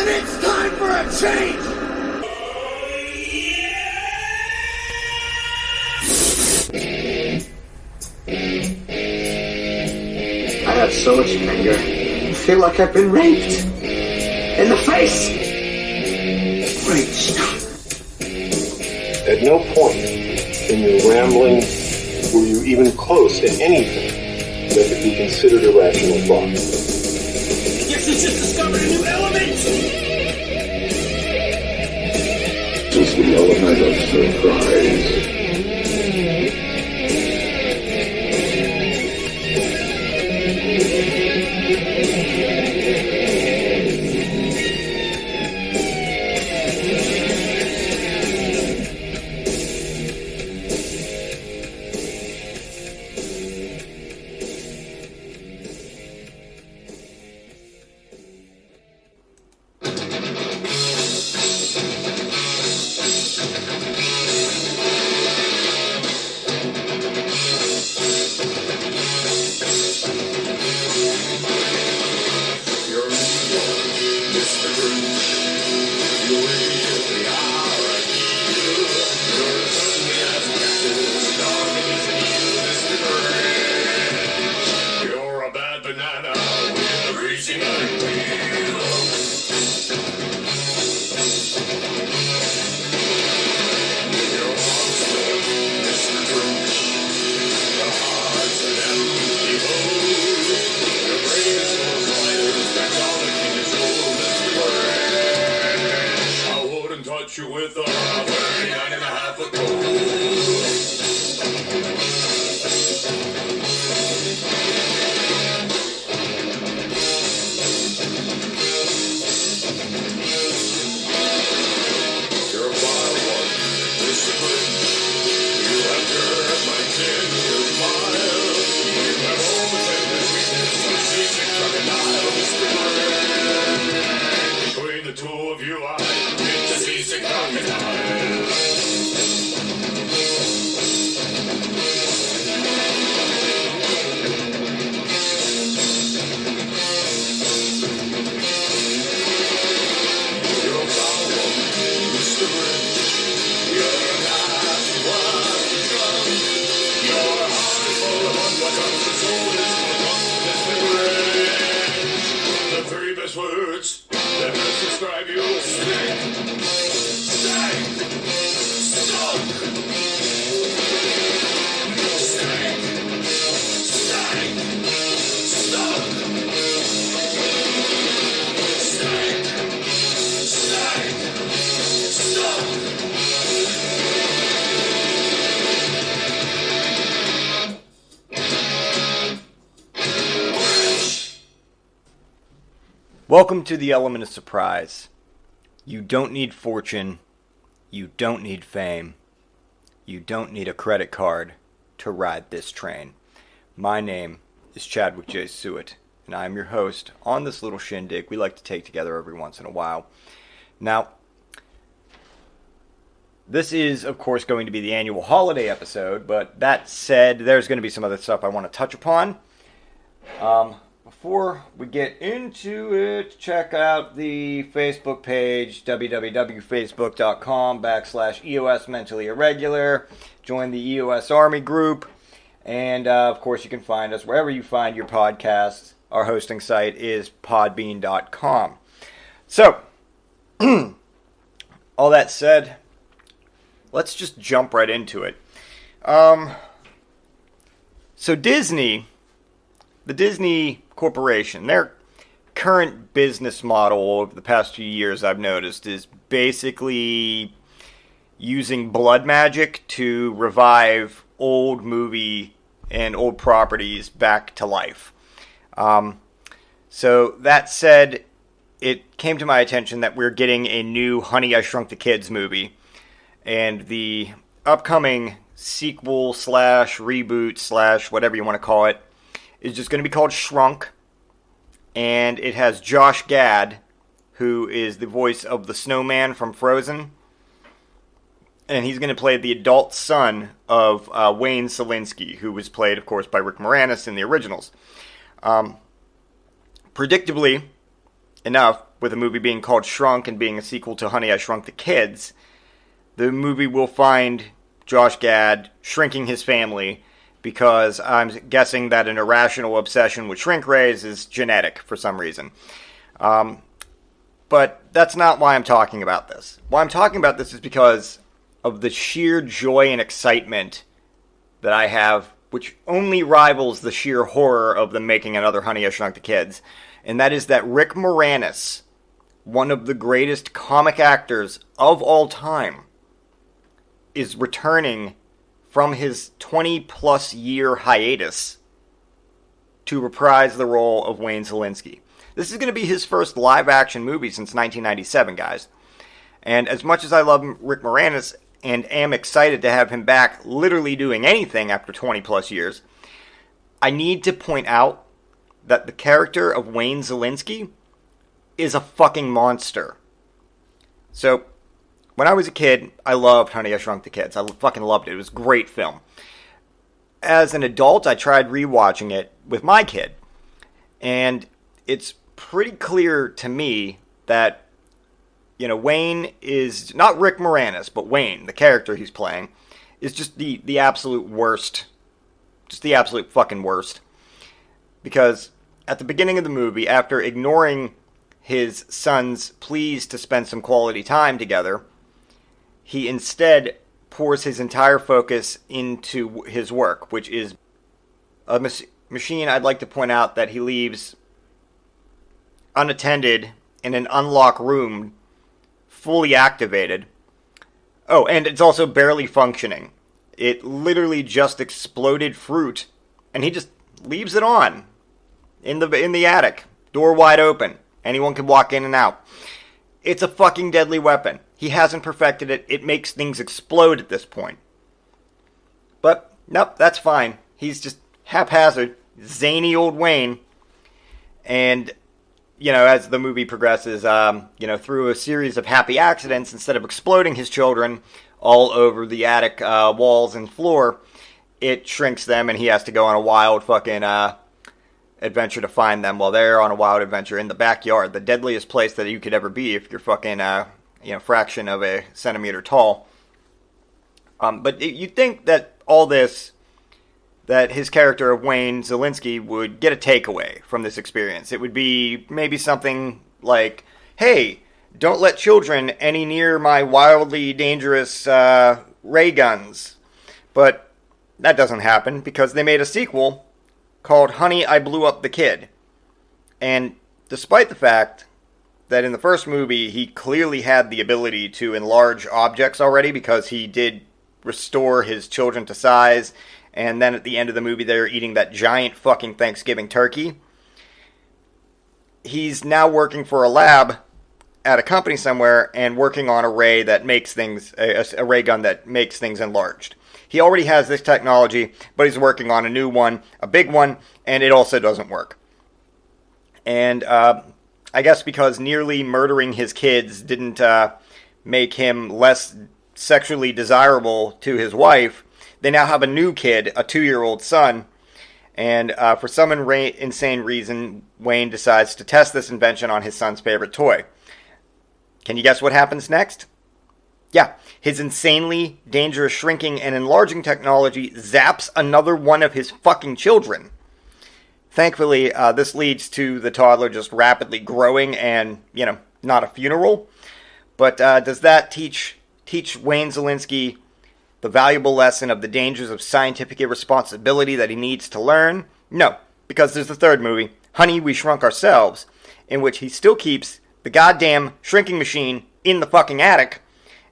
And it's time for a change! I have so much anger. I feel like I've been raped. In the face! Great stuff. At no point in your rambling were you even close to anything that could be considered a rational thought. Guess we just discovered a new element! This is the element of surprise. You with a 39 and a half of gold. You're a wild one, Mr. Grinch. You have turned my tender smile. You have always had the weakness of seasick crocodile, Mr. Grinch. Between the two of you, I think the seasick crocodile. Words that best describe you. Stink, stank, stunk. Stank, stank, stunk. Stank, stank, stunk. Welcome to the element of surprise. You don't need fortune. You don't need fame. You don't need a credit card to ride this train. My name is Chadwick J. Sewitt, and I am your host on this little shindig we like to take together every once in a while. Now, this is, of course, going to be the annual holiday episode, but that said, there's going to be some other stuff I want to touch upon. Before we get into it, check out the Facebook page, www.facebook.com/EOS Mentally Irregular. Join the EOS Army group. And, of course, you can find us wherever you find your podcasts. Our hosting site is podbean.com. So, all that said, let's just jump right into it. So Disney, the Disney Corporation, their current business model over the past few years, I've noticed, is basically using blood magic to revive old movie and old properties back to life. So that said, it came to my attention that we're getting a new Honey, I Shrunk the Kids movie, and the upcoming sequel slash reboot slash whatever you want to call it is just going to be called Shrunk, and it has Josh Gad, who is the voice of the snowman from Frozen, and he's going to play the adult son of Wayne Selinsky, who was played, of course, by Rick Moranis in the originals. Predictably, enough, with the movie being called Shrunk and being a sequel to Honey, I Shrunk the Kids, the movie will find Josh Gad shrinking his family because I'm guessing that an irrational obsession with shrink rays is genetic for some reason. But that's not why I'm talking about this. Why I'm talking about this is because of the sheer joy and excitement that I have, which only rivals the sheer horror of them making another Honey, I Shrunk the Kids. And that is that Rick Moranis, one of the greatest comic actors of all time, is returning from his 20-plus year hiatus to reprise the role of Wayne Szalinski. This is going to be his first live-action movie since 1997, guys. And as much as I love Rick Moranis and am excited to have him back literally doing anything after 20-plus years, I need to point out that the character of Wayne Szalinski is a fucking monster. So, when I was a kid, I loved Honey, I Shrunk the Kids. I fucking loved it. It was a great film. As an adult, I tried rewatching it with my kid. And it's pretty clear to me that, Wayne is, not Rick Moranis, but Wayne, the character he's playing, is just the absolute worst. Just the absolute fucking worst. Because at the beginning of the movie, after ignoring his son's pleas to spend some quality time together, he instead pours his entire focus into his work, which is a machine I'd like to point out that he leaves unattended in an unlocked room, fully activated. Oh, and it's also barely functioning. It literally just exploded fruit, and he just leaves it on in the attic, door wide open. Anyone can walk in and out. It's a fucking deadly weapon. He hasn't perfected it. It makes things explode at this point. But, nope, that's fine. He's just haphazard, zany old Wayne. And, as the movie progresses, through a series of happy accidents, instead of exploding his children all over the attic walls and floor, it shrinks them and he has to go on a wild fucking adventure to find them while they're on a wild adventure in the backyard, the deadliest place that you could ever be if you're fucking fraction of a centimeter tall. But you'd think that all this, that his character of Wayne Szalinski would get a takeaway from this experience. It would be maybe something like, hey, don't let children any near my wildly dangerous ray guns. But that doesn't happen because they made a sequel called Honey, I Blew Up the Kid. And despite the fact that in the first movie he clearly had the ability to enlarge objects already because he did restore his children to size, and then at the end of the movie they're eating that giant fucking Thanksgiving turkey, he's now working for a lab at a company somewhere and working on a ray that makes things, a ray gun that makes things enlarged. He already has this technology, but he's working on a new one, a big one, and it also doesn't work. And I guess because nearly murdering his kids didn't make him less sexually desirable to his wife, they now have a new kid, a 2-year-old son, and for some insane reason, Wayne decides to test this invention on his son's favorite toy. Can you guess what happens next? Yeah, his insanely dangerous shrinking and enlarging technology zaps another one of his fucking children. Thankfully, this leads to the toddler just rapidly growing and, not a funeral. But does that teach Wayne Szalinski the valuable lesson of the dangers of scientific irresponsibility that he needs to learn? No, because there's the third movie, Honey, We Shrunk Ourselves, in which he still keeps the goddamn shrinking machine in the fucking attic.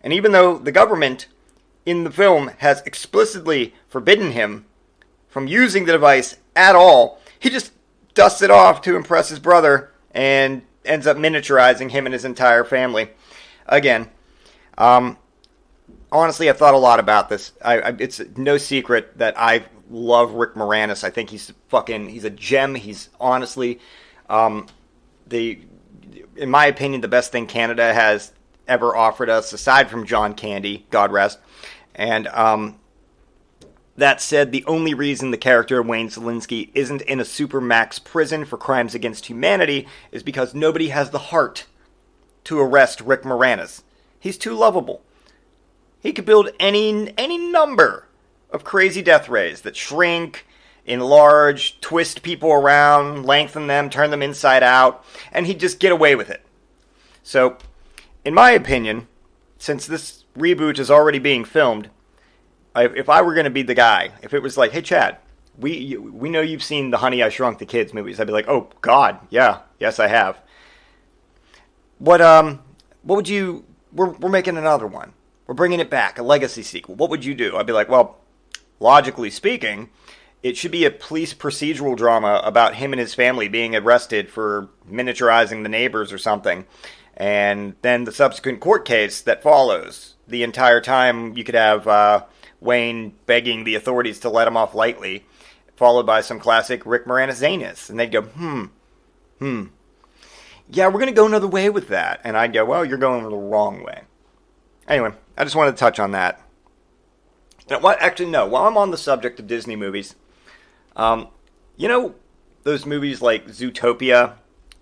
And even though the government in the film has explicitly forbidden him from using the device at all, he just dusts it off to impress his brother and ends up miniaturizing him and his entire family. Again, honestly, I've thought a lot about this. It's no secret that I love Rick Moranis. I think he's a gem. He's honestly, in my opinion, the best thing Canada has ever offered us, aside from John Candy, God rest. And That said, the only reason the character of Wayne Szalinski isn't in a supermax prison for crimes against humanity is because nobody has the heart to arrest Rick Moranis. He's too lovable. He could build any number of crazy death rays that shrink, enlarge, twist people around, lengthen them, turn them inside out, and he'd just get away with it. So, in my opinion, since this reboot is already being filmed, if I were going to be the guy, if it was like, hey Chad, we know you've seen the Honey, I Shrunk the Kids movies, I'd be like, oh God, yeah, yes I have. What would you? We're making another one. We're bringing it back, a legacy sequel. What would you do? I'd be like, well, logically speaking, it should be a police procedural drama about him and his family being arrested for miniaturizing the neighbors or something, and then the subsequent court case that follows. The entire time you could have Wayne begging the authorities to let him off lightly, followed by some classic Rick Moranis zaniness. And they'd go, yeah, we're going to go another way with that. And I'd go, well, you're going the wrong way. Anyway, I just wanted to touch on that. Actually, no, while I'm on the subject of Disney movies, you know those movies like Zootopia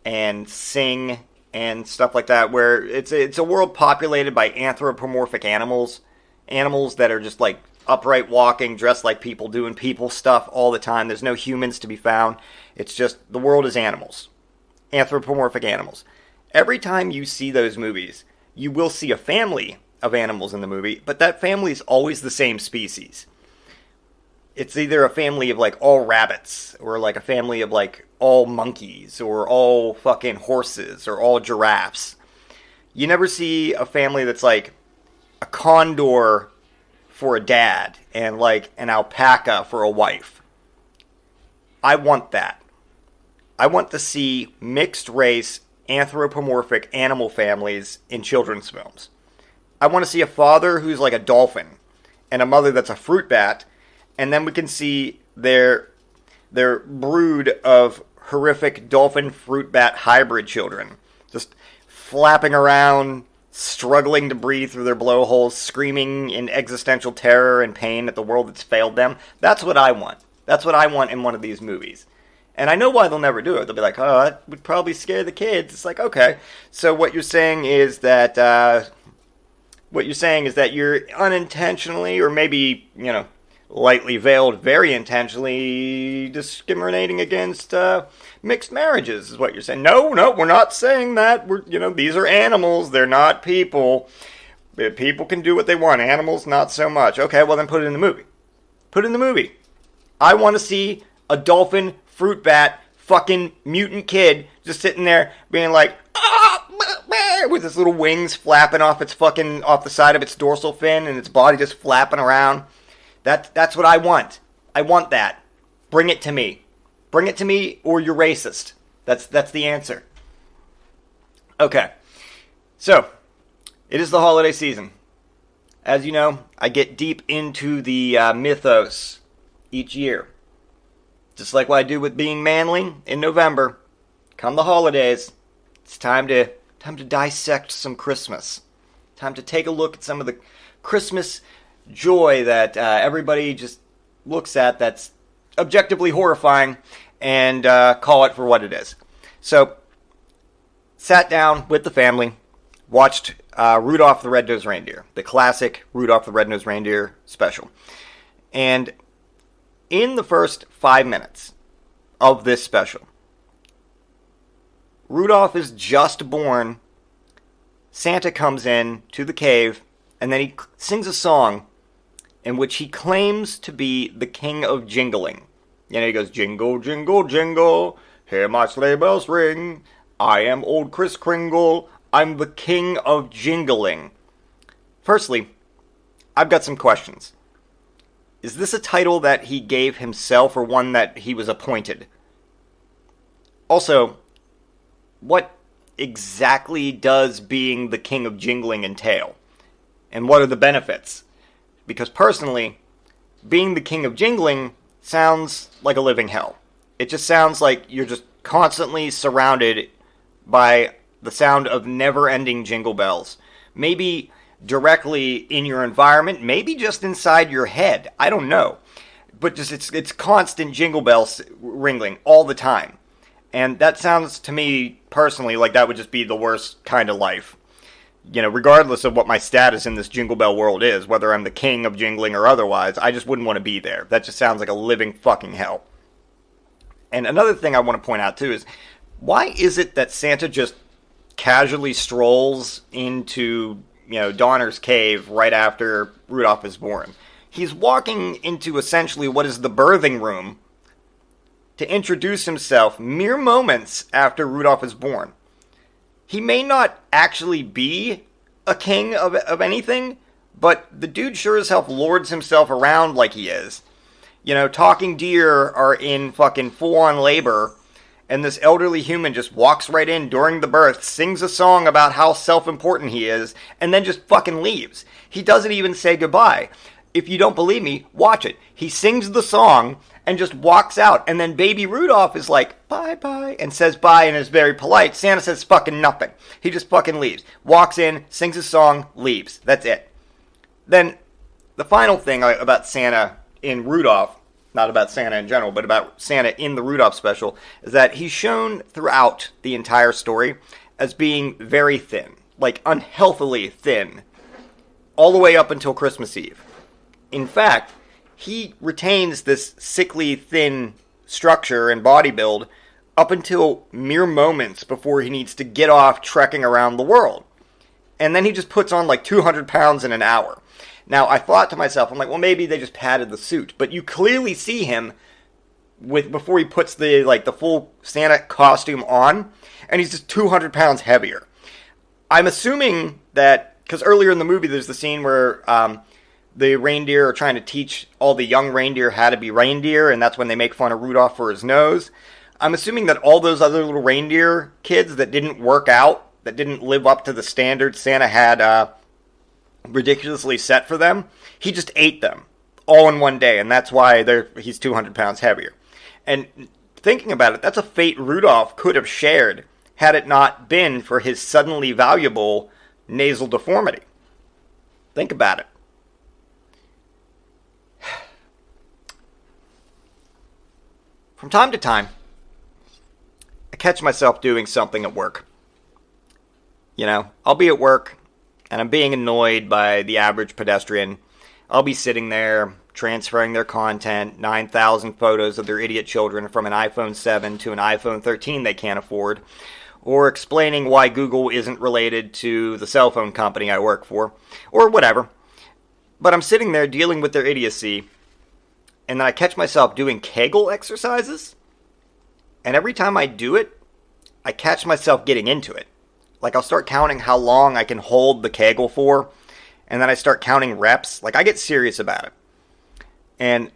and Sing and stuff like that, where it's a world populated by anthropomorphic animals that are just like upright walking, dressed like people, doing people stuff all the time. There's no humans to be found. It's just the world is animals. Anthropomorphic animals. Every time you see those movies, you will see a family of animals in the movie, but that family is always the same species. It's either a family of like all rabbits, or like a family of like all monkeys, or all fucking horses, or all giraffes. You never see a family that's like a condor for a dad, and like an alpaca for a wife. I want that. I want to see mixed race, anthropomorphic animal families in children's films. I want to see a father who's like a dolphin, and a mother that's a fruit bat, and then we can see their brood of horrific dolphin fruit bat hybrid children just flapping around, struggling to breathe through their blowholes, screaming in existential terror and pain at the world that's failed them. That's what I want. That's what I want in one of these movies. And I know why they'll never do it. They'll be like, oh, that would probably scare the kids. It's like, okay. So what you're saying is that you're unintentionally, or maybe, lightly veiled, very intentionally discriminating against mixed marriages, is what you're saying. No, we're not saying that. These are animals. They're not people. People can do what they want. Animals, not so much. Okay, well then put it in the movie. Put it in the movie. I want to see a dolphin, fruit bat, fucking mutant kid just sitting there being like, with its little wings flapping off the side of its dorsal fin, and its body just flapping around. That's what I want. I want that. Bring it to me. Bring it to me, or you're racist. That's the answer. Okay. So, it is the holiday season. As you know, I get deep into the mythos each year. Just like what I do with being manly in November. Come the holidays, it's time to dissect some Christmas. Time to take a look at some of the Christmas joy that everybody just looks at that's objectively horrifying, and call it for what it is. So, sat down with the family, watched Rudolph the Red-Nosed Reindeer, the classic Rudolph the Red-Nosed Reindeer special. And in the first 5 minutes of this special, Rudolph is just born, Santa comes in to the cave, and then he sings a song in which he claims to be the king of jingling. He goes, jingle, jingle, jingle, hear my sleigh bells ring, I am old Kris Kringle, I'm the king of jingling. Firstly, I've got some questions. Is this a title that he gave himself, or one that he was appointed? Also, what exactly does being the king of jingling entail? And what are the benefits? Because personally, being the king of jingling sounds like a living hell. It just sounds like you're just constantly surrounded by the sound of never-ending jingle bells. Maybe directly in your environment, maybe just inside your head. I don't know. but just it's constant jingle bells ringing all the time. And that sounds to me personally like that would just be the worst kind of life. You know, regardless of what my status in this jingle bell world is, whether I'm the king of jingling or otherwise, I just wouldn't want to be there. That just sounds like a living fucking hell. And another thing I want to point out too is, why is it that Santa just casually strolls into, Donner's cave right after Rudolph is born? He's walking into essentially what is the birthing room to introduce himself mere moments after Rudolph is born. He may not actually be a king of anything, but the dude sure as hell lords himself around like he is. Talking deer are in fucking full-on labor, and this elderly human just walks right in during the birth, sings a song about how self-important he is, and then just fucking leaves. He doesn't even say goodbye. If you don't believe me, watch it. He sings the song and just walks out, and then baby Rudolph is like, bye-bye, and says bye and is very polite. Santa says fucking nothing. He just fucking leaves. Walks in, sings a song, leaves. That's it. Then, the final thing about Santa in Rudolph, not about Santa in general, but about Santa in the Rudolph special, is that he's shown throughout the entire story as being very thin. Like, unhealthily thin. All the way up until Christmas Eve. In fact, he retains this sickly, thin structure and body build up until mere moments before he needs to get off trekking around the world. And then he just puts on like 200 pounds in an hour. Now, I thought to myself, I'm like, well, maybe they just padded the suit. But you clearly see him before he puts the full Santa costume on, and he's just 200 pounds heavier. I'm assuming that, because earlier in the movie there's the scene where the reindeer are trying to teach all the young reindeer how to be reindeer, and that's when they make fun of Rudolph for his nose. I'm assuming that all those other little reindeer kids that didn't work out, that didn't live up to the standards Santa had ridiculously set for them, he just ate them all in one day, and that's why he's 200 pounds heavier. And thinking about it, that's a fate Rudolph could have shared had it not been for his suddenly valuable nasal deformity. Think about it. From time to time, I catch myself doing something at work. I'll be at work, and I'm being annoyed by the average pedestrian. I'll be sitting there, transferring their content, 9,000 photos of their idiot children from an iPhone 7 to an iPhone 13 they can't afford, or explaining why Google isn't related to the cell phone company I work for, or whatever. But I'm sitting there dealing with their idiocy, and then I catch myself doing Kegel exercises, and every time I do it, I catch myself getting into it. Like, I'll start counting how long I can hold the Kegel for, and then I start counting reps. Like, I get serious about it. And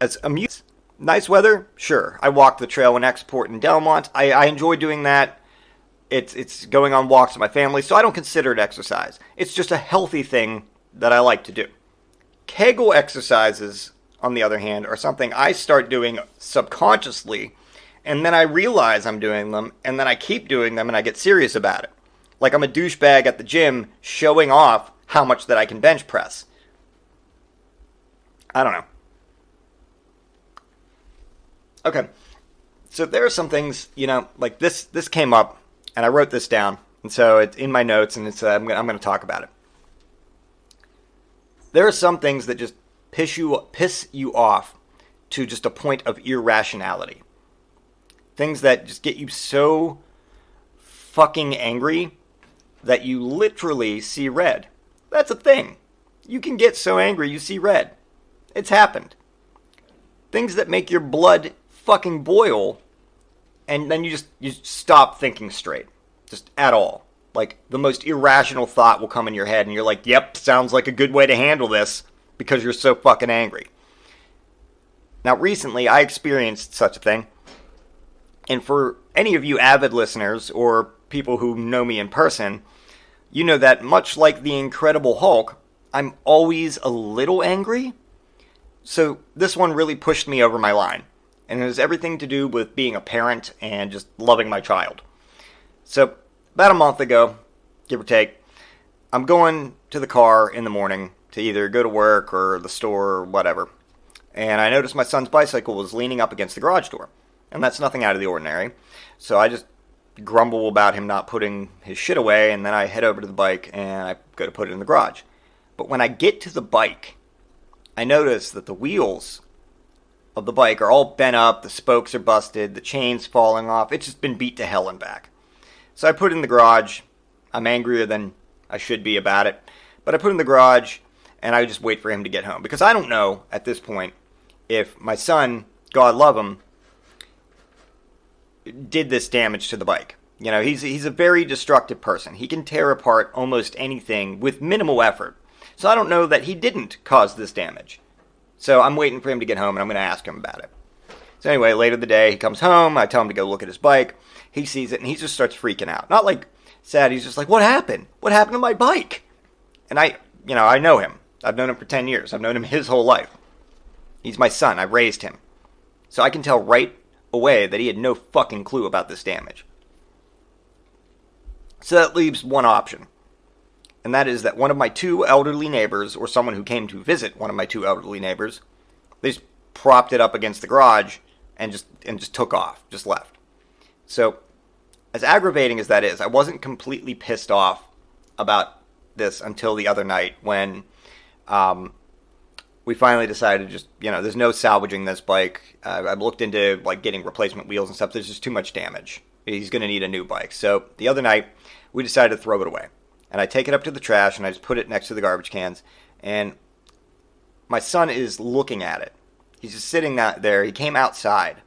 as amusing, nice weather, sure. I walk the trail in Export in Delmont. I enjoy doing that. It's going on walks with my family, so I don't consider it exercise. It's just a healthy thing that I like to do. Kegel exercises, on the other hand, are something I start doing subconsciously, and then I realize I'm doing them, and then I keep doing them, and I get serious about it. Like I'm a douchebag at the gym showing off how much that I can bench press. I don't know. Okay, so there are some things, like this came up, and I wrote this down, and so it's in my notes, and I'm going to talk about it. There are some things that just piss you off to just a point of irrationality. Things that just get you so fucking angry that you literally see red. That's a thing. You can get so angry you see red. It's happened. Things that make your blood fucking boil, and then you stop thinking straight. Just at all. Like, the most irrational thought will come in your head, and you're like, yep, sounds like a good way to handle this, because you're so fucking angry. Now, recently, I experienced such a thing. And for any of you avid listeners, or people who know me in person, you know that much like the Incredible Hulk, I'm always a little angry. So this one really pushed me over my line. And it has everything to do with being a parent and just loving my child. So, about a month ago, give or take, I'm going to the car in the morning to either go to work or the store or whatever. and I noticed my son's bicycle was leaning up against the garage door. And that's nothing out of the ordinary. So I just grumble about him not putting his shit away, and then I head over to the bike and I go to put it in the garage. But when I get to the bike, I notice that the wheels of the bike are all bent up, the spokes are busted, the chain's falling off. It's just been beat to hell and back. So I put it in the garage. I'm angrier than I should be about it. But I put it in the garage, and I just wait for him to get home. Because I don't know, at this point, if my son, God love him, did this damage to the bike. You know, he's a very destructive person. He can tear apart almost anything with minimal effort. So I don't know that he didn't cause this damage. So I'm waiting for him to get home, and I'm going to ask him about it. So anyway, later in the day, he comes home. I tell him to go look at his bike. He sees it, and he just starts freaking out. Not like sad. He's just like, what happened? What happened to my bike? And I know him. I've known him for 10 years. I've known him his whole life. He's my son. I raised him. So I can tell right away that he had no fucking clue about this damage. So that leaves one option. And that is that one of my two elderly neighbors, or someone who came to visit one of my two elderly neighbors, they just propped it up against the garage and just took off, just left. So, as aggravating as that is, I wasn't completely pissed off about this until the other night when we finally decided just, there's no salvaging this bike. I've looked into like getting replacement wheels and stuff. There's just too much damage. He's going to need a new bike. So the other night, we decided to throw it away. And I take it up to the trash, and I just put it next to the garbage cans. And my son is looking at it. He's just sitting there. He came outside,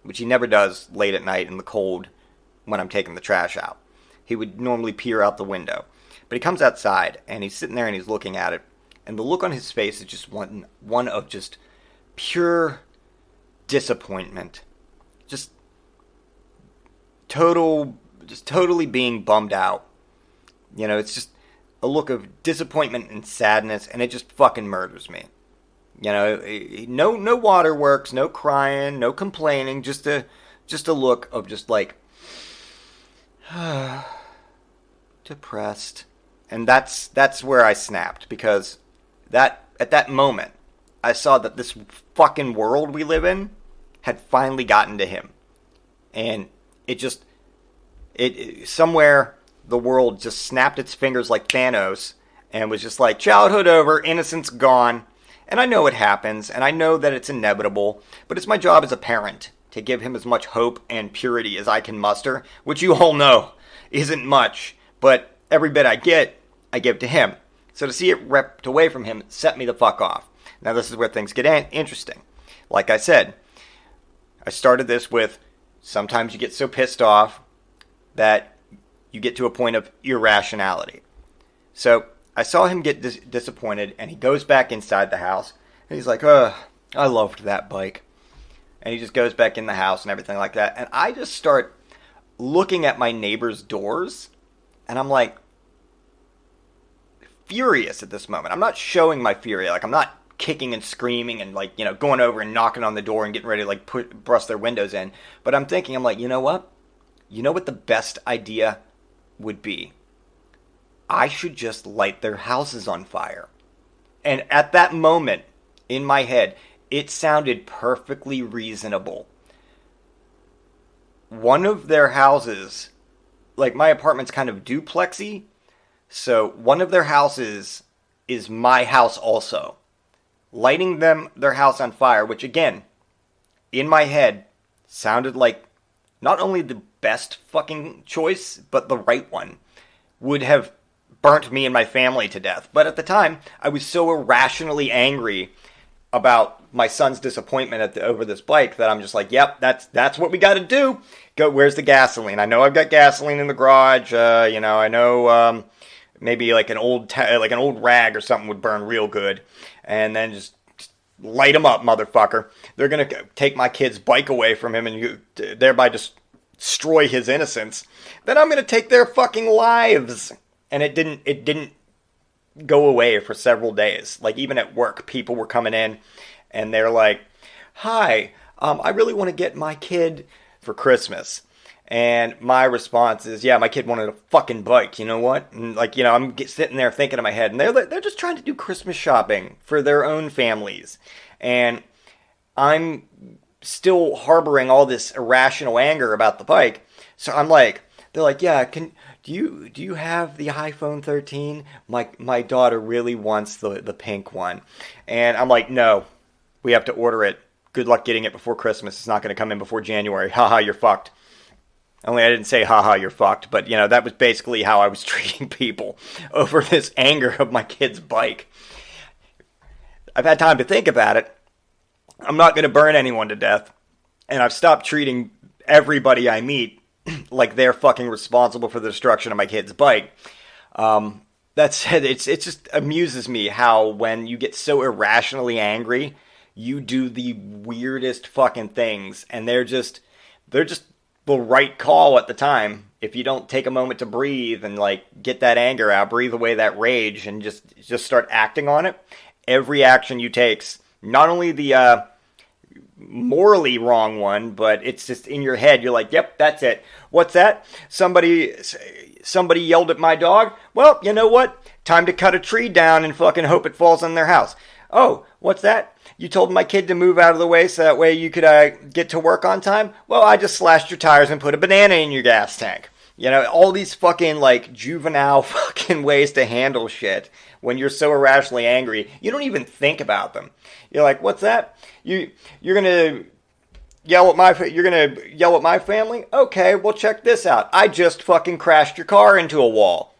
which he never does late at night in the cold when I'm taking the trash out. He would normally peer out the window. But he comes outside, and he's sitting there, and he's looking at it. And the look on his face is just one of just pure disappointment. Just totally being bummed out. It's just a look of disappointment and sadness, and it just fucking murders me. No waterworks, no crying, no complaining, just a look of just like depressed. And that's where I snapped, because at that moment I saw that this fucking world we live in had finally gotten to him. And it somewhere the world just snapped its fingers like Thanos and was just like, childhood over, innocence gone. And I know it happens, and I know that it's inevitable, but it's my job as a parent to give him as much hope and purity as I can muster, which you all know isn't much, but every bit I get, I give to him. So to see it ripped away from him set me the fuck off. Now this is where things get interesting. Like I said, I started this with sometimes you get so pissed off that you get to a point of irrationality. So I saw him get disappointed, and he goes back inside the house, and he's like, I loved that bike. And he just goes back in the house and everything like that. And I just start looking at my neighbor's doors, and I'm like, furious at this moment. I'm not showing my fury. Like, I'm not kicking and screaming and, like, going over and knocking on the door and getting ready to, like, bust their windows in. But I'm thinking, I'm like, you know what? You know what the best idea would be? I should just light their houses on fire. And at that moment, in my head, it sounded perfectly reasonable. One of their houses, like my apartment's kind of duplexy, so one of their houses is my house also. Lighting their house on fire, which again, in my head, sounded like not only the best fucking choice, but the right one, would have burnt me and my family to death. But at the time, I was so irrationally angry about my son's disappointment over this bike that I'm just like, yep, that's what we got to do. Go. Where's the gasoline? I know I've got gasoline in the garage. I know maybe like an old rag or something would burn real good, and then just light him up, motherfucker. They're gonna take my kid's bike away from him and thereby just destroy his innocence. Then I'm gonna take their fucking lives. And it didn't go away for several days. Like, even at work, people were coming in, and they're like, hi, I really want to get my kid for Christmas. And my response is, yeah, my kid wanted a fucking bike, you know what? And, like, I'm sitting there thinking in my head, and they're just trying to do Christmas shopping for their own families. And I'm still harboring all this irrational anger about the bike. So I'm like, they're like, yeah, do you have the iPhone 13? My daughter really wants the pink one. And I'm like, no, we have to order it. Good luck getting it before Christmas. It's not going to come in before January. Haha, you're fucked. Only I didn't say haha, you're fucked. But, that was basically how I was treating people over this anger of my kid's bike. I've had time to think about it. I'm not going to burn anyone to death. And I've stopped treating everybody I meet like they're fucking responsible for the destruction of my kid's bike. That said, it just amuses me how when you get so irrationally angry, you do the weirdest fucking things, and they're just the right call at the time. If you don't take a moment to breathe and get that anger out, breathe away that rage, and just start acting on it, every action you take's not only the morally wrong one, but it's just in your head. You're like, yep, that's it. What's that? Somebody yelled at my dog. Well, you know what? Time to cut a tree down and fucking hope it falls on their house. Oh, what's that? You told my kid to move out of the way so that way you could get to work on time? Well, I just slashed your tires and put a banana in your gas tank. All these fucking juvenile fucking ways to handle shit when you're so irrationally angry. You don't even think about them. You're like, what's that? You're gonna yell at my family? Okay, well check this out. I just fucking crashed your car into a wall.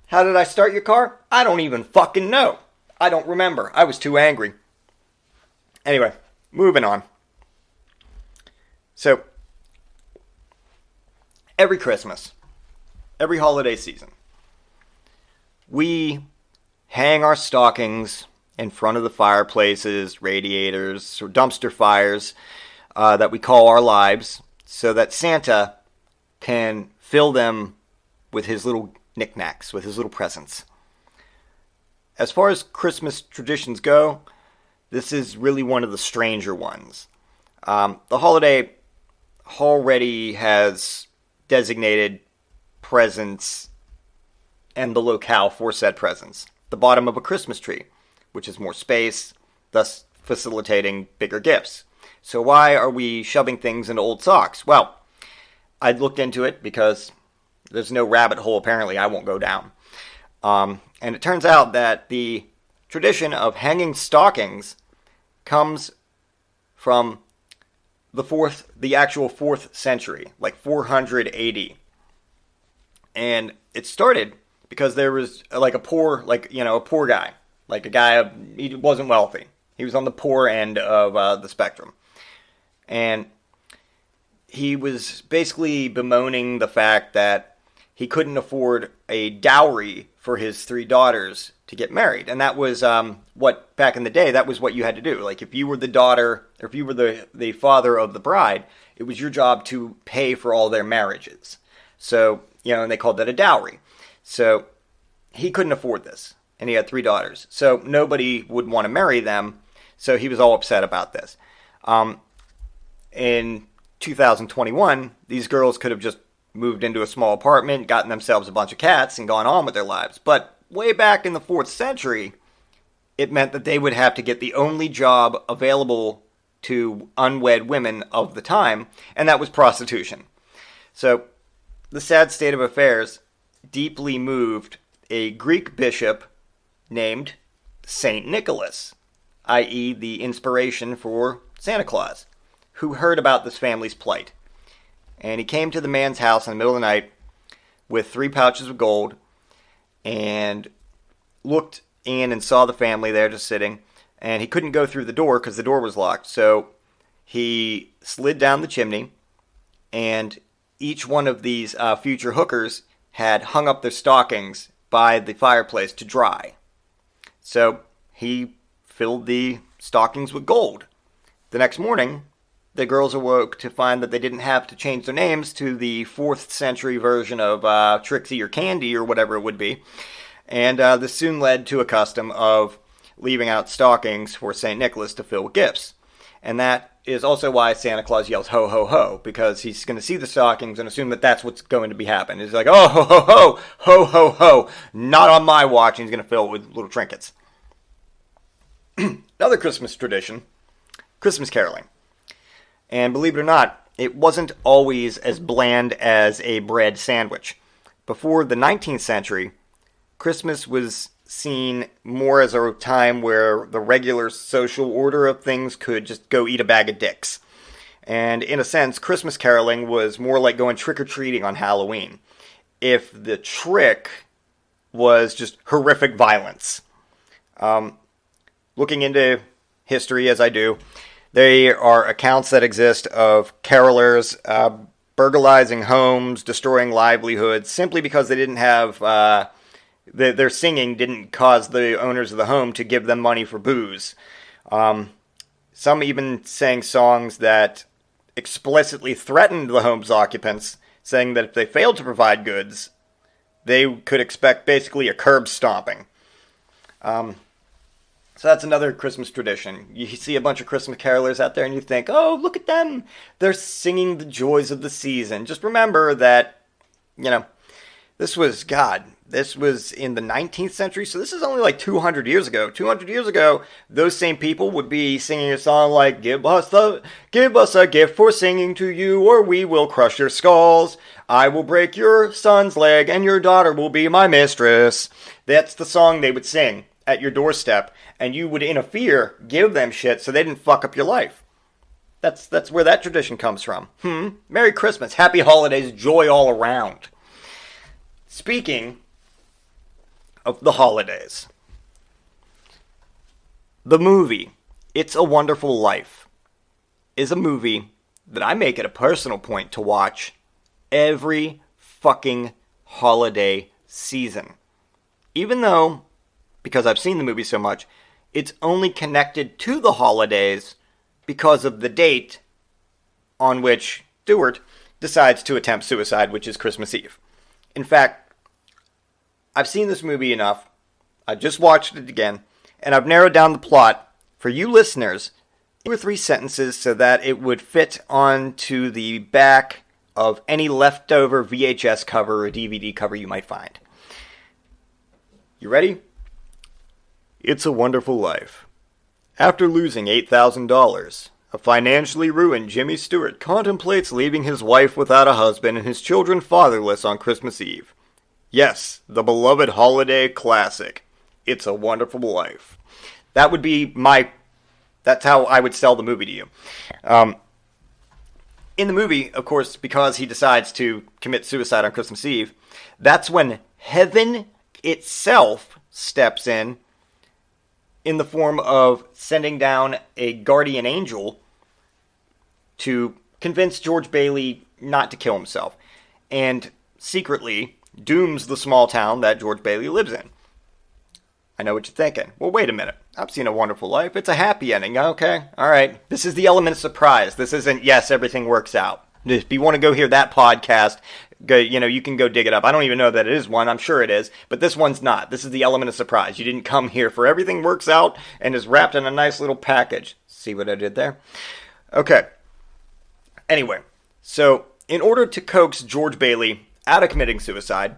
How did I start your car? I don't even fucking know. I don't remember. I was too angry. Anyway, moving on. So, every Christmas, every holiday season, we hang our stockings in front of the fireplaces, radiators, or dumpster fires that we call our lives, so that Santa can fill them with his little knickknacks, with his little presents. As far as Christmas traditions go, this is really one of the stranger ones. The holiday already has designated presents and the locale for said presents. The bottom of a Christmas tree, which is more space, thus facilitating bigger gifts. So why are we shoving things into old socks? Well, I looked into it because there's no rabbit hole apparently I won't go down. And it turns out that the tradition of hanging stockings comes from the actual 4th century, 400 AD. And it started because there was a poor guy, a guy, he wasn't wealthy. He was on the poor end of the spectrum. And he was basically bemoaning the fact that he couldn't afford a dowry for his 3 daughters to get married. And that was what, back in the day, that was what you had to do. If you were the daughter, or if you were the father of the bride, it was your job to pay for all their marriages. So, and they called that a dowry. So he couldn't afford this. And he had 3 daughters. So nobody would want to marry them. So he was all upset about this. In 2021, these girls could have just moved into a small apartment, gotten themselves a bunch of cats, and gone on with their lives. But way back in the 4th century, it meant that they would have to get the only job available to unwed women of the time, and that was prostitution. So, the sad state of affairs deeply moved a Greek bishop named Saint Nicholas, i.e. the inspiration for Santa Claus, who heard about this family's plight. And he came to the man's house in the middle of the night with 3 pouches of gold and looked in and saw the family there just sitting. And he couldn't go through the door because the door was locked. So he slid down the chimney, and each one of these future hookers had hung up their stockings by the fireplace to dry. So he filled the stockings with gold. The next morning, the girls awoke to find that they didn't have to change their names to the 4th century version of Trixie or Candy or whatever it would be. And this soon led to a custom of leaving out stockings for St. Nicholas to fill with gifts. And that is also why Santa Claus yells ho ho ho, because he's going to see the stockings and assume that that's what's going to be happening. He's like, oh ho ho ho, ho ho ho, not on my watch, and he's going to fill it with little trinkets. Another Christmas tradition Christmas caroling. And believe it or not, it wasn't always as bland as a bread sandwich. Before the 19th century, Christmas was seen more as a time where the regular social order of things could just go eat a bag of dicks. And in a sense, Christmas caroling was more like going trick-or-treating on Halloween, if the trick was just horrific violence. Looking into history as I do, there are accounts that exist of carolers burglarizing homes, destroying livelihoods, simply because they didn't have... their singing didn't cause the owners of the home to give them money for booze. Some even sang songs that explicitly threatened the home's occupants, saying that if they failed to provide goods, they could expect basically a curb stomping. So that's another Christmas tradition. You see a bunch of Christmas carolers out there and you think, oh, look at them. They're singing the joys of the season. Just remember that, this was in the 19th century, so this is only like 200 years ago. 200 years ago, those same people would be singing a song like, give us a gift for singing to you, or we will crush your skulls. I will break your son's leg, and your daughter will be my mistress. That's the song they would sing at your doorstep, and you would, in a fear, give them shit so they didn't fuck up your life. That's where that tradition comes from. Merry Christmas, happy holidays, joy all around. Speaking of the holidays, the movie It's a Wonderful Life is a movie that I make it a personal point to watch every fucking holiday season. Even though, because I've seen the movie so much, it's only connected to the holidays because of the date on which Stewart decides to attempt suicide, which is Christmas Eve. In fact, I've seen this movie enough, I just watched it again, and I've narrowed down the plot for you listeners, 2 or 3 sentences so that it would fit onto the back of any leftover VHS cover or DVD cover you might find. You ready? It's a Wonderful Life. After losing $8,000, a financially ruined Jimmy Stewart contemplates leaving his wife without a husband and his children fatherless on Christmas Eve. Yes, the beloved holiday classic, It's a Wonderful Life. That would be that's how I would sell the movie to you. In the movie, of course, because he decides to commit suicide on Christmas Eve, that's when heaven itself steps in the form of sending down a guardian angel to convince George Bailey not to kill himself, and secretly dooms the small town that George Bailey lives in. I know what you're thinking. Well, wait a minute. I've seen A Wonderful Life. It's a happy ending. Okay, all right. This is the element of surprise. This isn't, yes, everything works out. If you want to go hear that podcast, you can go dig it up. I don't even know that it is one. I'm sure it is. But this one's not. This is the element of surprise. You didn't come here for everything works out and is wrapped in a nice little package. See what I did there? Okay. Anyway, so in order to coax George Bailey out of committing suicide,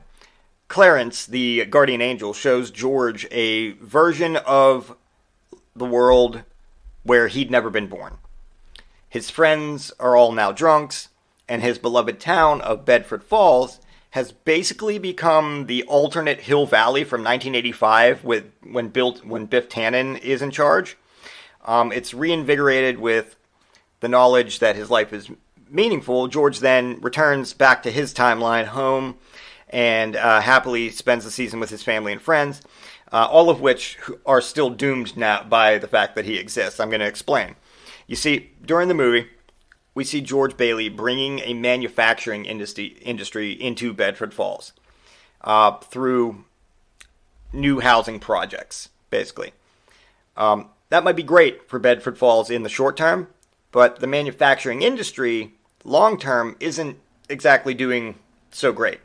Clarence, the guardian angel, shows George a version of the world where he'd never been born. His friends are all now drunks, and his beloved town of Bedford Falls has basically become the alternate Hill Valley from 1985 when Biff Tannen is in charge. It's reinvigorated with the knowledge that his life is meaningful. George then returns back to his timeline home and happily spends the season with his family and friends, all of which are still doomed now by the fact that he exists. I'm going to explain. You see, during the movie, we see George Bailey bringing a manufacturing industry into Bedford Falls through new housing projects, basically. That might be great for Bedford Falls in the short term, but the manufacturing industry, long term, isn't exactly doing so great.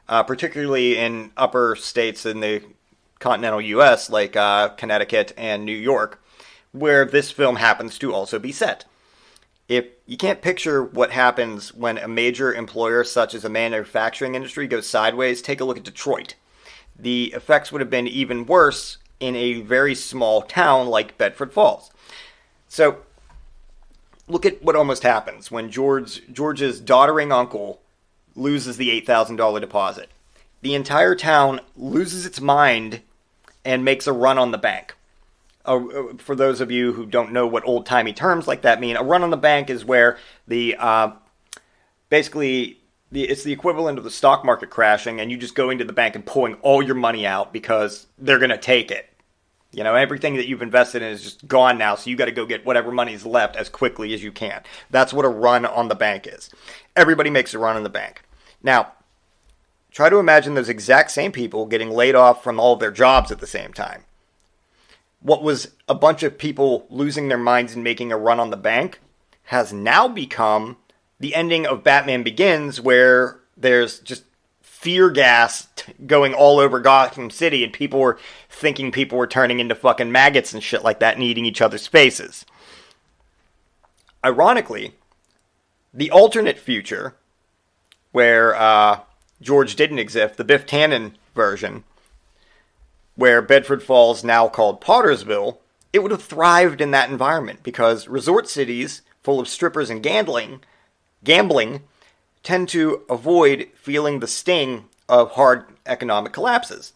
Particularly in upper states in the continental U.S., like Connecticut and New York, where this film happens to also be set. If you can't picture what happens when a major employer such as a manufacturing industry goes sideways, take a look at Detroit. The effects would have been even worse in a very small town like Bedford Falls. So, look at what almost happens when George's doddering uncle loses the $8,000 deposit. The entire town loses its mind and makes a run on the bank. For those of you who don't know what old-timey terms like that mean, a run on the bank is where it's the equivalent of the stock market crashing, and you just go into the bank and pulling all your money out because they're going to take it. You know, everything that you've invested in is just gone now, so you got to go get whatever money's left as quickly as you can. That's what a run on the bank is. Everybody makes a run on the bank. Now, try to imagine those exact same people getting laid off from all of their jobs at the same time. What was a bunch of people losing their minds and making a run on the bank has now become the ending of Batman Begins, where there's just fear gas going all over Gotham City and people were thinking people were turning into fucking maggots and shit like that and eating each other's faces. Ironically, the alternate future, where George didn't exist, the Biff Tannen version, where Bedford Falls, now called Pottersville, it would have thrived in that environment because resort cities full of strippers and gambling tend to avoid feeling the sting of hard economic collapses.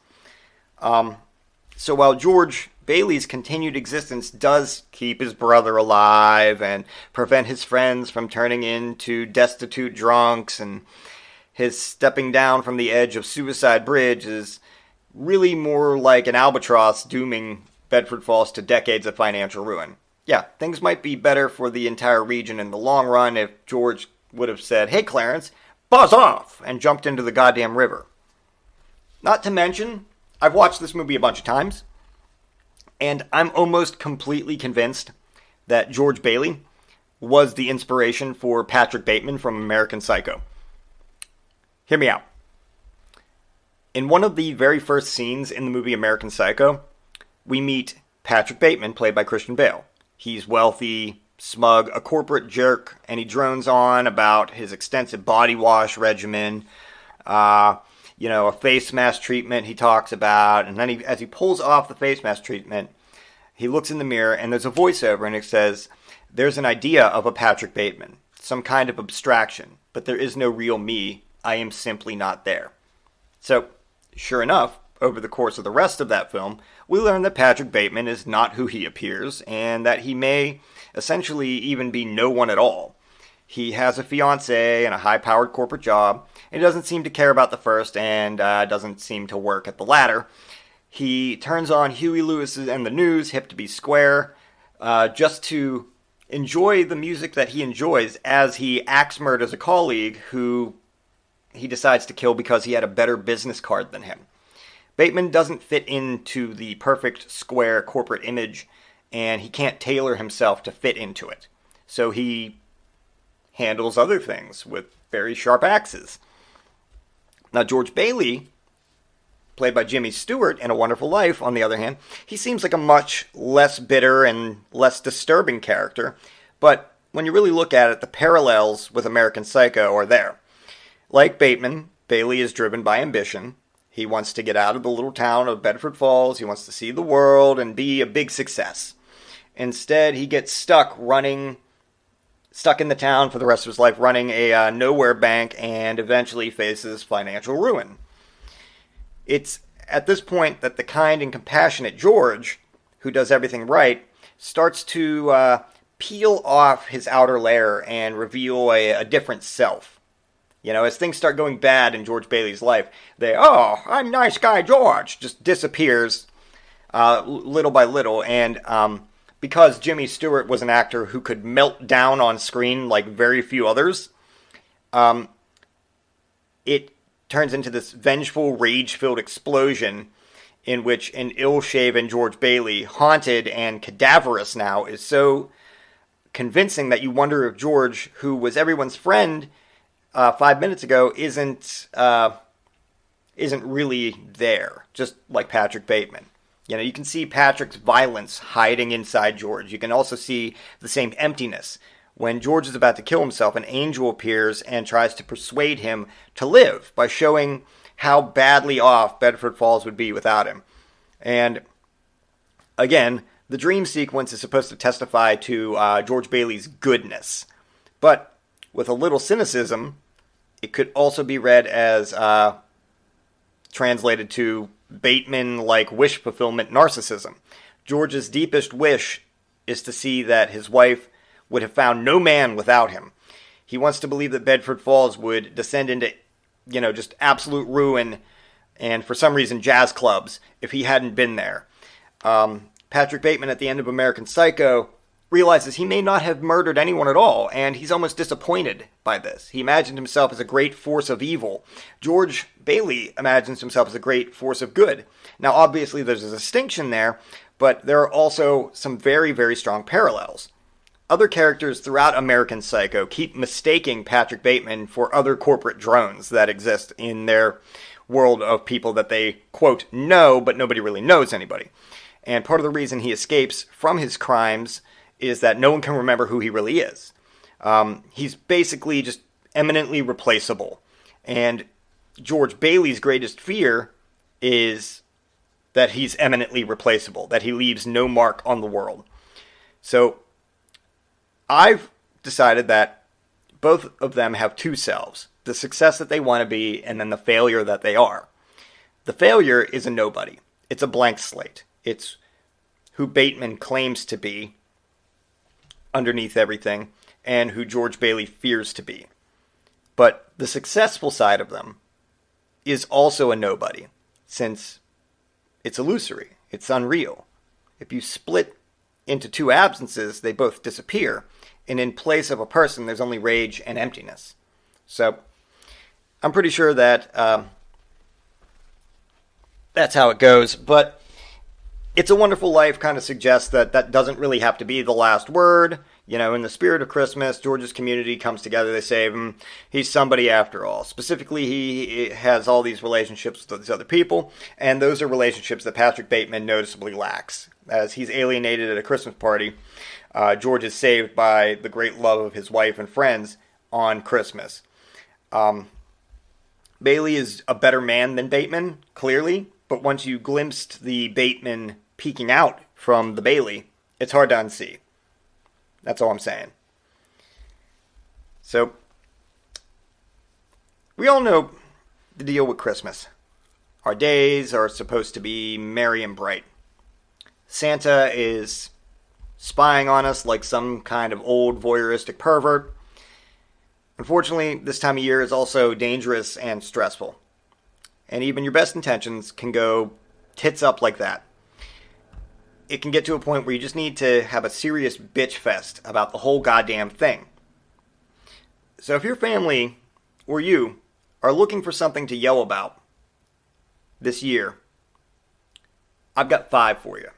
So while George Bailey's continued existence does keep his brother alive and prevent his friends from turning into destitute drunks, and his stepping down from the edge of Suicide Bridge is really more like an albatross dooming Bedford Falls to decades of financial ruin. Yeah, things might be better for the entire region in the long run if George would have said, "Hey Clarence, buzz off," and jumped into the goddamn river. Not to mention, I've watched this movie a bunch of times, and I'm almost completely convinced that George Bailey was the inspiration for Patrick Bateman from American Psycho. Hear me out. In one of the very first scenes in the movie American Psycho, we meet Patrick Bateman, played by Christian Bale. He's wealthy, smug, a corporate jerk, and he drones on about his extensive body wash regimen, a face mask treatment he talks about, and then as he pulls off the face mask treatment, he looks in the mirror, and there's a voiceover, and it says, "There's an idea of a Patrick Bateman, some kind of abstraction, but there is no real me. I am simply not there." So, sure enough, over the course of the rest of that film, we learn that Patrick Bateman is not who he appears, and that he may essentially even be no one at all. He has a fiancée and a high-powered corporate job, and he doesn't seem to care about the first, and doesn't seem to work at the latter. He turns on Huey Lewis and the News, hip to be square, just to enjoy the music that he enjoys as he axe murders a colleague who he decides to kill because he had a better business card than him. Bateman doesn't fit into the perfect square corporate image, and he can't tailor himself to fit into it. So he handles other things with very sharp axes. Now, George Bailey, played by Jimmy Stewart in A Wonderful Life, on the other hand, he seems like a much less bitter and less disturbing character, but when you really look at it, the parallels with American Psycho are there. Like Bateman, Bailey is driven by ambition. He wants to get out of the little town of Bedford Falls. He wants to see the world and be a big success. Instead, he gets stuck in the town for the rest of his life, running a nowhere bank, and eventually faces financial ruin. It's at this point that the kind and compassionate George, who does everything right, starts to peel off his outer layer and reveal a different self. You know, as things start going bad in George Bailey's life, I'm nice guy George, just disappears little by little. And because Jimmy Stewart was an actor who could melt down on screen like very few others, it turns into this vengeful, rage-filled explosion in which an ill-shaven George Bailey, haunted and cadaverous now, is so convincing that you wonder if George, who was everyone's friend 5 minutes ago, isn't really there, just like Patrick Bateman. You know, you can see Patrick's violence hiding inside George. You can also see the same emptiness. When George is about to kill himself, an angel appears and tries to persuade him to live by showing how badly off Bedford Falls would be without him. And again, The dream sequence is supposed to testify to George Bailey's goodness. But with a little cynicism, it could also be read as translated to Bateman-like wish fulfillment narcissism. George's deepest wish is to see that his wife would have found no man without him. He wants to believe that Bedford Falls would descend into, just absolute ruin and for some reason jazz clubs if he hadn't been there. Patrick Bateman at the end of American Psycho realizes he may not have murdered anyone at all, and he's almost disappointed by this. He imagined himself as a great force of evil. George Bailey imagines himself as a great force of good. Now, obviously, there's a distinction there, but there are also some very, very strong parallels. Other characters throughout American Psycho keep mistaking Patrick Bateman for other corporate drones that exist in their world of people that they, quote, know, but nobody really knows anybody. And part of the reason he escapes from his crimes is that no one can remember who he really is. He's basically just eminently replaceable. And George Bailey's greatest fear is that he's eminently replaceable, that he leaves no mark on the world. So I've decided that both of them have two selves, the success that they want to be and then the failure that they are. The failure is a nobody. It's a blank slate. It's who Bateman claims to be underneath everything and who George Bailey fears to be. But the successful side of them is also a nobody, since it's illusory, it's unreal. If you split into two absences, they both disappear, and in place of a person, there's only rage and emptiness. So, I'm pretty sure that that's how it goes, but It's a Wonderful Life kind of suggests that that doesn't really have to be the last word. In the spirit of Christmas, George's community comes together, they save him. He's somebody after all. Specifically, he has all these relationships with these other people, and those are relationships that Patrick Bateman noticeably lacks. As he's alienated at a Christmas party, George is saved by the great love of his wife and friends on Christmas. Bailey is a better man than Bateman, clearly, but once you glimpsed the Bateman peeking out from the Bailey, it's hard to unsee. That's all I'm saying. So, we all know the deal with Christmas. Our days are supposed to be merry and bright. Santa is spying on us like some kind of old voyeuristic pervert. Unfortunately, this time of year is also dangerous and stressful. And even your best intentions can go tits up like that. It can get to a point where you just need to have a serious bitch fest about the whole goddamn thing. So if your family, or you, are looking for something to yell about this year, I've got 5 for you.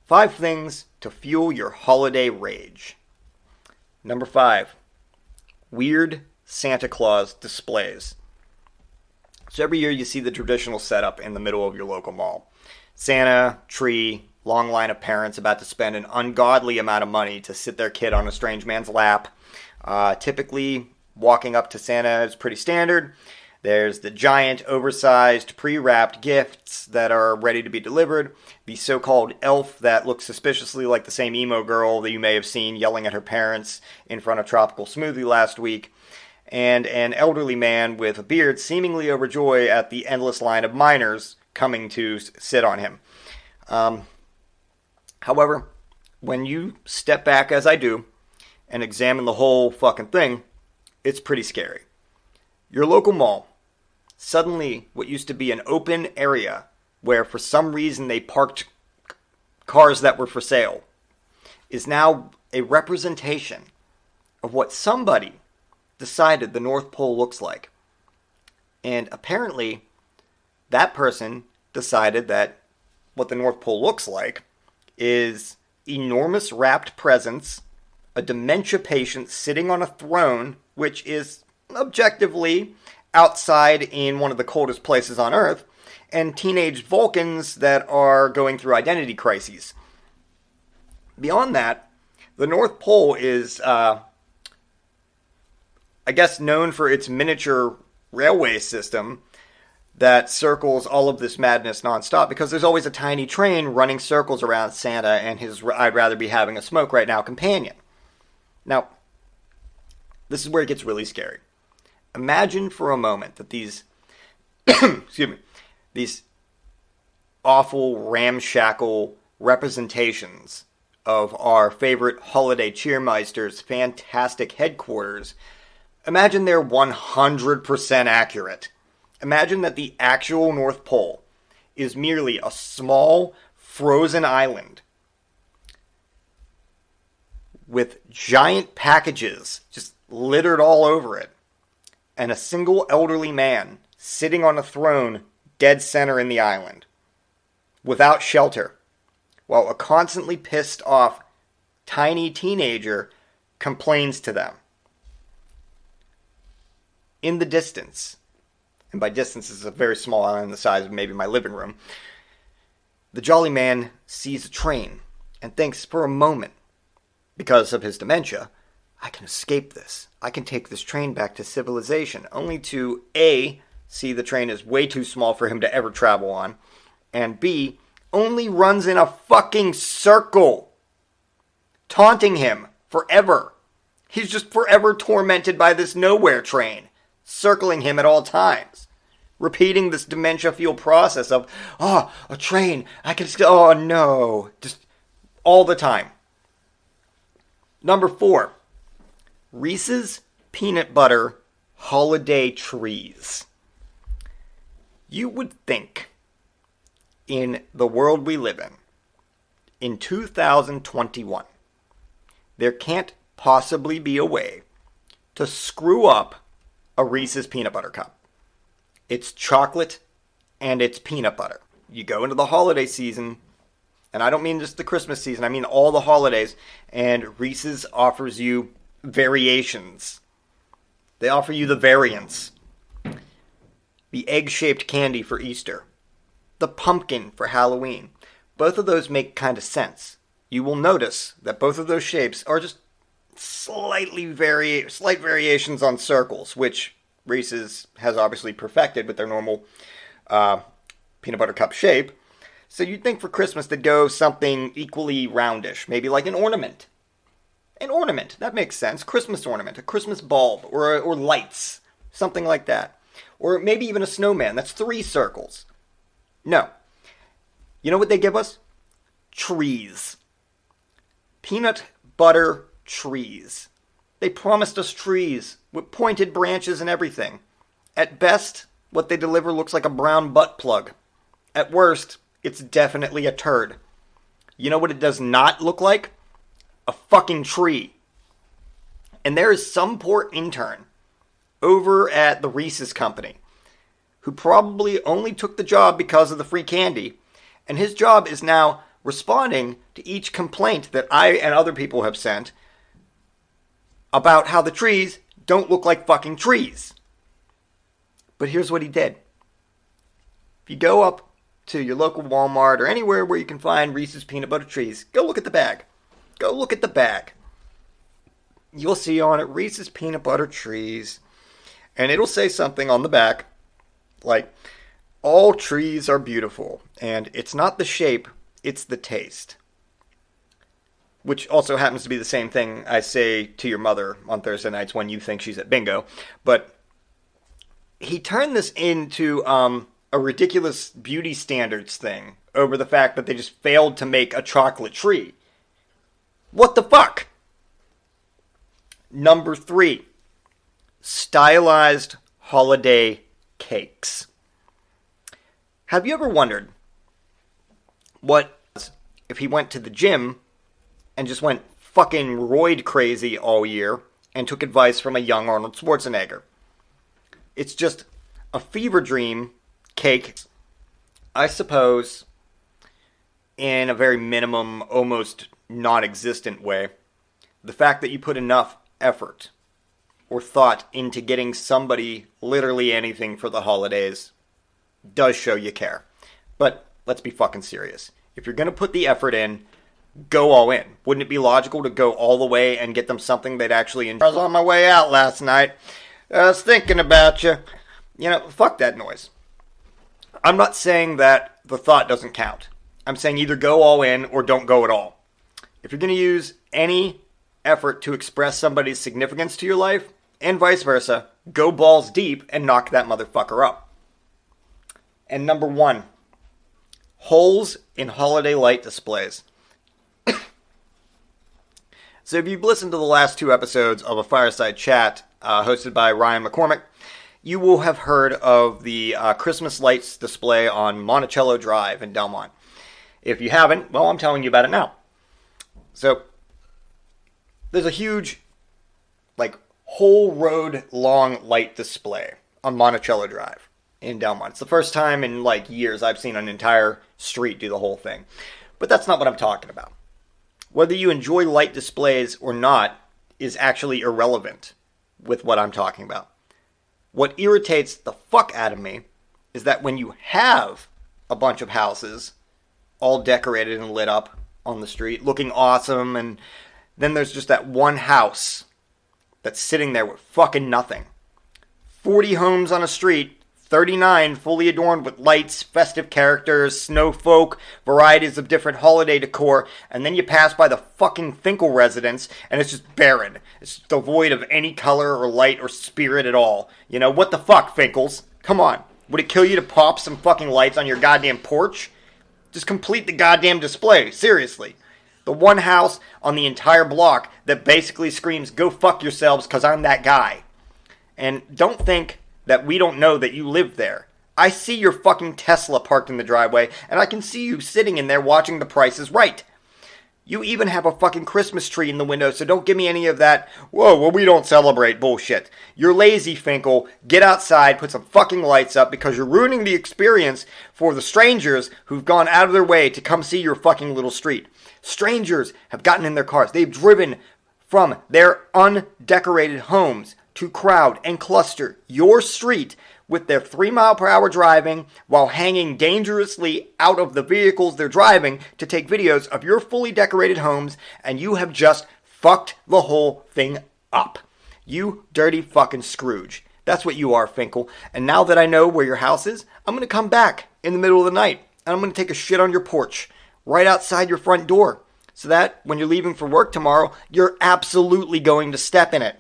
5 things to fuel your holiday rage. Number 5, weird Santa Claus displays. So every year you see the traditional setup in the middle of your local mall. Santa, tree, long line of parents about to spend an ungodly amount of money to sit their kid on a strange man's lap. Typically, walking up to Santa is pretty standard. There's the giant, oversized, pre-wrapped gifts that are ready to be delivered. The so-called elf that looks suspiciously like the same emo girl that you may have seen yelling at her parents in front of Tropical Smoothie last week. And an elderly man with a beard seemingly overjoyed at the endless line of minors coming to sit on him. However, when you step back as I do and examine the whole fucking thing, it's pretty scary. Your local mall, suddenly what used to be an open area where for some reason they parked cars that were for sale, is now a representation of what somebody decided the North Pole looks like. And apparently, that person decided that what the North Pole looks like is enormous wrapped presents, a dementia patient sitting on a throne, which is objectively outside in one of the coldest places on Earth, and teenage Vulcans that are going through identity crises. Beyond that, the North Pole is, I guess, known for its miniature railway system that circles all of this madness nonstop, because there's always a tiny train running circles around Santa and his "I'd rather be having a smoke right now" companion. Now, this is where it gets really scary. Imagine for a moment that these these awful, ramshackle representations of our favorite holiday cheermeister's fantastic headquarters, imagine they're 100% accurate. Imagine that the actual North Pole is merely a small, frozen island with giant packages just littered all over it, and a single elderly man sitting on a throne dead center in the island, without shelter, while a constantly pissed off tiny teenager complains to them. In the distance, and by distance this is a very small island the size of maybe my living room, the jolly man sees a train and thinks for a moment, because of his dementia, I can escape this. I can take this train back to civilization, only to A, see the train is way too small for him to ever travel on, and B, only runs in a fucking circle, taunting him forever. He's just forever tormented by this nowhere train, circling him at all times, repeating this dementia-fueled process of, a train, I can still, oh no, just all the time. Number 4, Reese's Peanut Butter Holiday Trees. You would think, in the world we live in 2021, there can't possibly be a way to screw up a Reese's Peanut Butter Cup. It's chocolate and it's peanut butter. You go into the holiday season, and I don't mean just the Christmas season, I mean all the holidays, and Reese's offers you variations. They offer you the variants. The egg-shaped candy for Easter. The pumpkin for Halloween. Both of those make kind of sense. You will notice that both of those shapes are just slight variations on circles, which Reese's has obviously perfected with their normal peanut butter cup shape. So you'd think for Christmas they'd go something equally roundish, maybe like an ornament. An ornament, that makes sense. Christmas ornament, a Christmas bulb, or lights, something like that. Or maybe even a snowman, that's 3 circles. No. You know what they give us? Trees. Peanut butter trees. They promised us trees with pointed branches and everything. At best, what they deliver looks like a brown butt plug. At worst, it's definitely a turd. You know what it does not look like? A fucking tree. And there is some poor intern over at the Reese's company who probably only took the job because of the free candy, and his job is now responding to each complaint that I and other people have sent about how the trees don't look like fucking trees. But here's what he did. If you go up to your local Walmart or anywhere where you can find Reese's peanut butter trees, go look at the bag. Go look at the bag. You'll see on it Reese's peanut butter trees, and it'll say something on the back like, all trees are beautiful, and it's not the shape, it's the taste. Which also happens to be the same thing I say to your mother on Thursday nights when you think she's at bingo. But he turned this into a ridiculous beauty standards thing over the fact that they just failed to make a chocolate tree. What the fuck? Number 3, stylized holiday cakes. Have you ever wondered what if he went to the gym and just went fucking roid crazy all year and took advice from a young Arnold Schwarzenegger? It's just a fever dream cake, I suppose, in a very minimum, almost non-existent way. The fact that you put enough effort or thought into getting somebody literally anything for the holidays does show you care. But let's be fucking serious. If you're going to put the effort in, go all in. Wouldn't it be logical to go all the way and get them something they'd actually enjoy? I was on my way out last night. I was thinking about you. You know, fuck that noise. I'm not saying that the thought doesn't count. I'm saying either go all in or don't go at all. If you're going to use any effort to express somebody's significance to your life, and vice versa, go balls deep and knock that motherfucker up. And number 1, holes in holiday light displays. So if you've listened to the last 2 episodes of a Fireside Chat hosted by Ryan McCormick, you will have heard of the Christmas lights display on Monticello Drive in Delmont. If you haven't, well, I'm telling you about it now. So, there's a huge, whole road long light display on Monticello Drive in Delmont. It's the first time in, years I've seen an entire street do the whole thing. But that's not what I'm talking about. Whether you enjoy light displays or not is actually irrelevant with what I'm talking about. What irritates the fuck out of me is that when you have a bunch of houses all decorated and lit up on the street, looking awesome, and then there's just that one house that's sitting there with fucking nothing. 40 homes on a street, 39 fully adorned with lights, festive characters, snow folk, varieties of different holiday decor, and then you pass by the fucking Finkel residence, and it's just barren. It's devoid of any color or light or spirit at all. You know, what the fuck, Finkels? Come on. Would it kill you to pop some fucking lights on your goddamn porch? Just complete the goddamn display, seriously. The one house on the entire block that basically screams, go fuck yourselves, cause I'm that guy. And don't think that we don't know that you live there. I see your fucking Tesla parked in the driveway, and I can see you sitting in there watching The Price is Right. You even have a fucking Christmas tree in the window, so don't give me any of that, whoa, well, we don't celebrate bullshit. You're lazy, Finkel. Get outside, put some fucking lights up, because you're ruining the experience for the strangers who've gone out of their way to come see your fucking little street. Strangers have gotten in their cars. They've driven from their undecorated homes to crowd and cluster your street with their 3-mile-per-hour driving while hanging dangerously out of the vehicles they're driving to take videos of your fully decorated homes, and you have just fucked the whole thing up. You dirty fucking Scrooge. That's what you are, Finkel. And now that I know where your house is, I'm going to come back in the middle of the night, and I'm going to take a shit on your porch right outside your front door, so that when you're leaving for work tomorrow, you're absolutely going to step in it.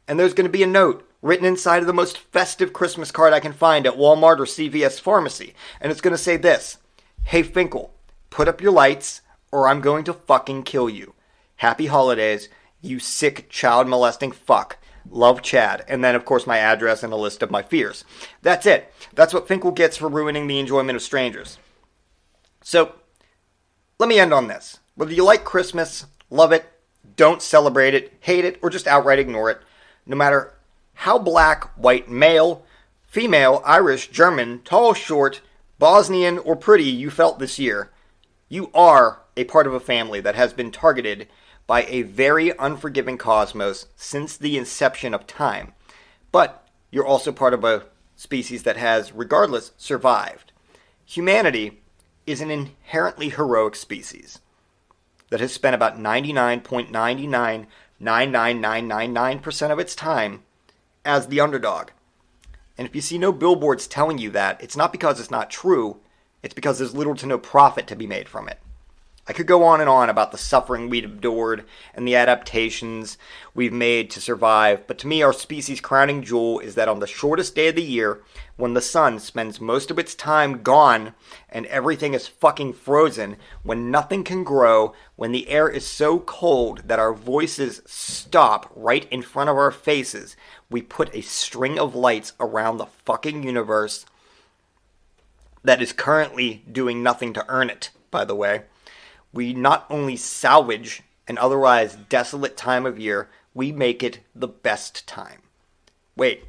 And there's going to be a note written inside of the most festive Christmas card I can find at Walmart or CVS Pharmacy. And it's going to say this: hey Finkel, put up your lights or I'm going to fucking kill you. Happy holidays, you sick child molesting fuck. Love, Chad. And then of course my address and a list of my fears. That's it. That's what Finkel gets for ruining the enjoyment of strangers. So, let me end on this. Whether you like Christmas, love it, don't celebrate it, hate it, or just outright ignore it, no matter how black, white, male, female, Irish, German, tall, short, Bosnian, or pretty you felt this year, you are a part of a family that has been targeted by a very unforgiving cosmos since the inception of time. But you're also part of a species that has, regardless, survived. Humanity is an inherently heroic species that has spent about 99.9999999% of its time as the underdog. And if you see no billboards telling you that, it's not because it's not true, it's because there's little to no profit to be made from it. I could go on and on about the suffering we've endured and the adaptations we've made to survive, but to me our species' crowning jewel is that on the shortest day of the year, when the sun spends most of its time gone and everything is fucking frozen, when nothing can grow, when the air is so cold that our voices stop right in front of our faces, we put a string of lights around the fucking universe that is currently doing nothing to earn it, by the way. We not only salvage an otherwise desolate time of year, we make it the best time. Wait,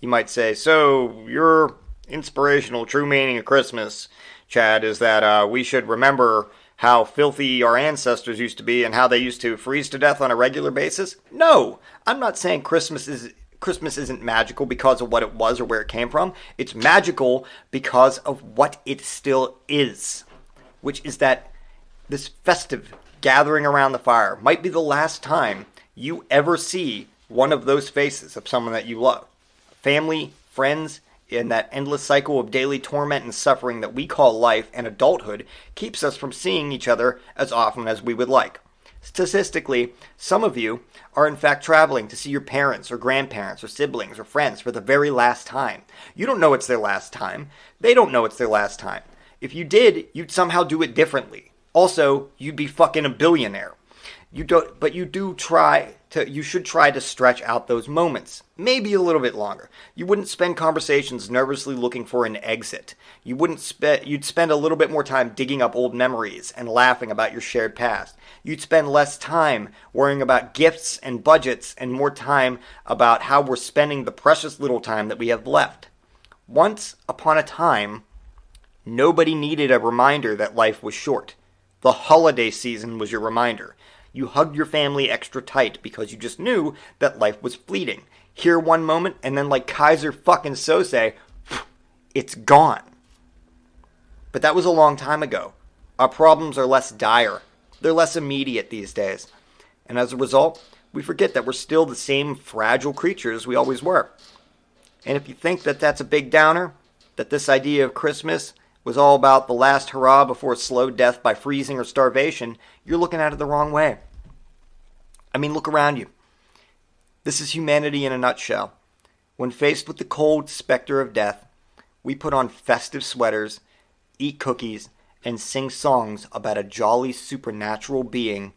you might say, so your inspirational true meaning of Christmas, Chad, is that we should remember how filthy our ancestors used to be and how they used to freeze to death on a regular basis? No, I'm not saying Christmas isn't magical because of what it was or where it came from. It's magical because of what it still is, which is that this festive gathering around the fire might be the last time you ever see one of those faces of someone that you love. Family, friends, in that endless cycle of daily torment and suffering that we call life and adulthood keeps us from seeing each other as often as we would like. Statistically, some of you are in fact traveling to see your parents or grandparents or siblings or friends for the very last time. You don't know it's their last time. They don't know it's their last time. If you did, you'd somehow do it differently. Also, you'd be fucking a billionaire. You should try to stretch out those moments. Maybe a little bit longer. You wouldn't spend conversations nervously looking for an exit. You'd spend a little bit more time digging up old memories and laughing about your shared past. You'd spend less time worrying about gifts and budgets and more time about how we're spending the precious little time that we have left. Once upon a time, nobody needed a reminder that life was short. The holiday season was your reminder. You hugged your family extra tight because you just knew that life was fleeting. Here one moment, and then like Kaiser fucking Sose, it's gone. But that was a long time ago. Our problems are less dire. They're less immediate these days. And as a result, we forget that we're still the same fragile creatures we always were. And if you think that that's a big downer, that this idea of Christmas was all about the last hurrah before slow death by freezing or starvation, you're looking at it the wrong way. I mean, look around you. This is humanity in a nutshell. When faced with the cold specter of death, we put on festive sweaters, eat cookies, and sing songs about a jolly supernatural being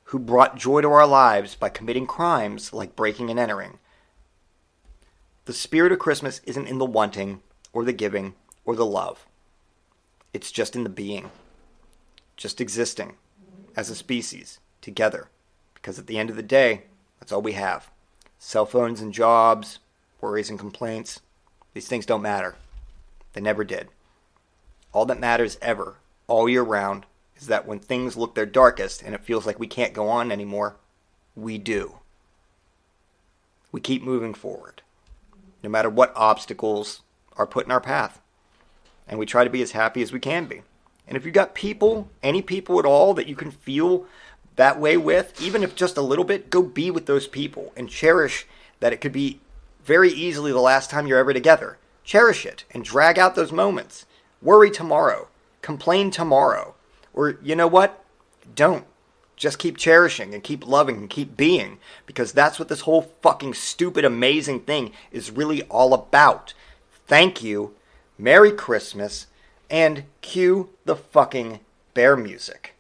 who brought joy to our lives by committing crimes like breaking and entering. The spirit of Christmas isn't in the wanting, or the giving, or the love. It's just in the being. Just existing as a species, together. Because at the end of the day, that's all we have. Cell phones and jobs, worries and complaints. These things don't matter. They never did. All that matters ever, all year round, is that when things look their darkest and it feels like we can't go on anymore, we do. We keep moving forward, no matter what obstacles are put in our path. And we try to be as happy as we can be. And if you've got people, any people at all that you can feel that way with, even if just a little bit, go be with those people and cherish that it could be very easily the last time you're ever together. Cherish it and drag out those moments. Worry tomorrow. Complain tomorrow. Or, you know what? Don't. Just keep cherishing and keep loving and keep being, because that's what this whole fucking stupid, amazing thing is really all about. Thank you. Merry Christmas. And cue the fucking bear music.